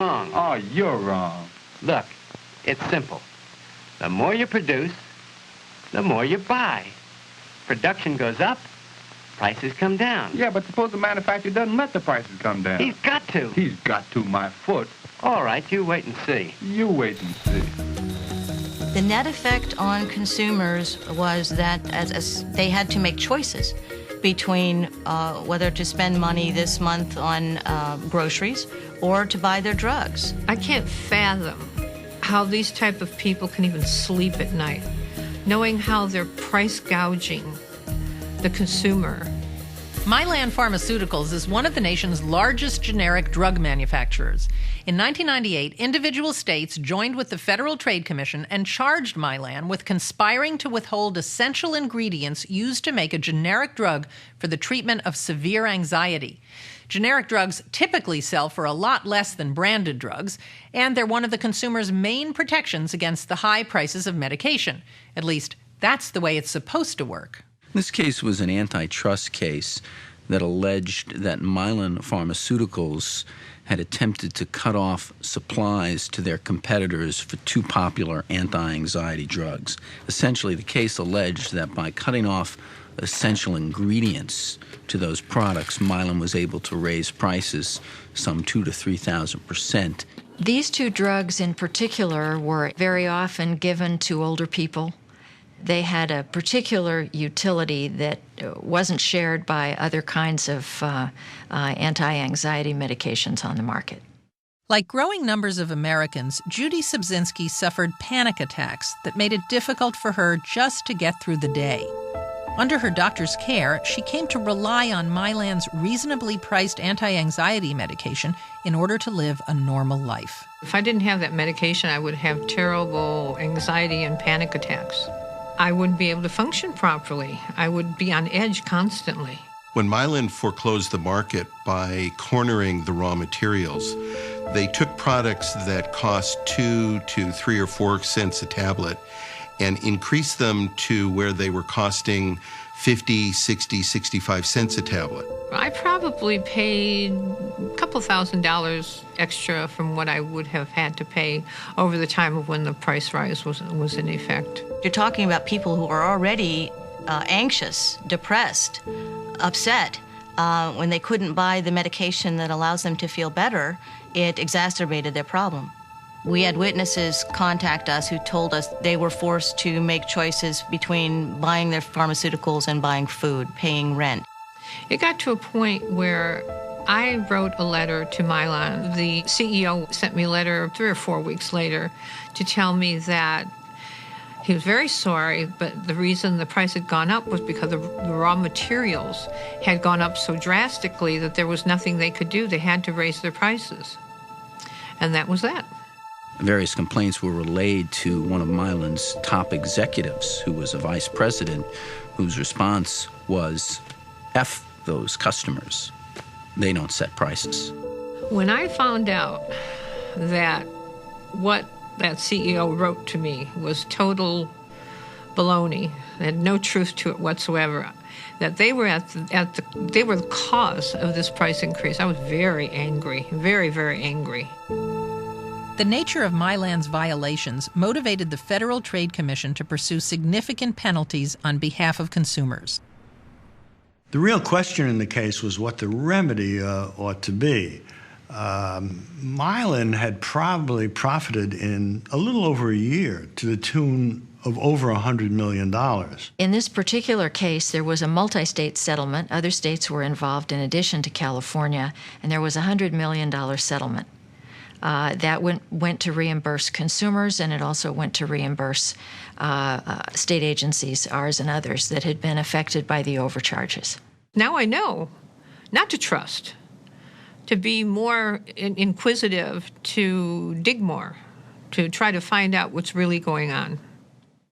Wrong. Oh, you're wrong. Look, it's simple. The more you produce, the more you buy. Production goes up, prices come down. Yeah, but suppose the manufacturer doesn't let the prices come down. He's got to. He's got to, my foot. All right, you wait and see. You wait and see. The net effect on consumers was that as they had to make choices between whether to spend money this month on groceries or to buy their drugs. I can't fathom how these type of people can even sleep at night, knowing how they're price gouging the consumer. Mylan Pharmaceuticals is one of the nation's largest generic drug manufacturers. In 1998, individual states joined with the Federal Trade Commission and charged Mylan with conspiring to withhold essential ingredients used to make a generic drug for the treatment of severe anxiety. Generic drugs typically sell for a lot less than branded drugs, and they're one of the consumer's main protections against the high prices of medication. At least, that's the way it's supposed to work. This case was an antitrust case that alleged that Mylan Pharmaceuticals had attempted to cut off supplies to their competitors for two popular anti-anxiety drugs. Essentially, the case alleged that by cutting off essential ingredients to those products, Mylan was able to raise prices some 2,000 to 3,000%. These two drugs in particular were very often given to older people. They had a particular utility that wasn't shared by other kinds of anti-anxiety medications on the market. Like growing numbers of Americans, Judy Subzinski suffered panic attacks that made it difficult for her just to get through the day. Under her doctor's care, she came to rely on Mylan's reasonably priced anti-anxiety medication in order to live a normal life. If I didn't have that medication, I would have terrible anxiety and panic attacks. I wouldn't be able to function properly. I would be on edge constantly. When Mylan foreclosed the market by cornering the raw materials, they took products that cost 2 to 3 or 4 cents a tablet and increased them to where they were costing 50, 60, 65 cents a tablet. I probably paid a couple $1,000 extra from what I would have had to pay over the time of when the price rise was in effect. You're talking about people who are already anxious, depressed, upset. When they couldn't buy the medication that allows them to feel better, it exacerbated their problem. We had witnesses contact us who told us they were forced to make choices between buying their pharmaceuticals and buying food, paying rent. It got to a point where I wrote a letter to Mylan. The CEO sent me a letter 3 or 4 weeks later to tell me that he was very sorry, but the reason the price had gone up was because the raw materials had gone up so drastically that there was nothing they could do. They had to raise their prices. And that was that. Various complaints were relayed to one of Mylan's top executives, who was a vice president, whose response was, F those customers. They don't set prices. When I found out that what that CEO wrote to me was total baloney, had no truth to it whatsoever, that they were they were the cause of this price increase, I was very angry, very, very angry. The nature of Mylan's violations motivated the Federal Trade Commission to pursue significant penalties on behalf of consumers. The real question in the case was what the remedy ought to be. Mylan had probably profited in a little over a year to the tune of over $100 million. In this particular case, there was a multi-state settlement. Other states were involved in addition to California, and there was a $100 million settlement. That went to reimburse consumers, and it also went to reimburse state agencies, ours and others, that had been affected by the overcharges. Now I know not to trust, to be more inquisitive, to dig more, to try to find out what's really going on.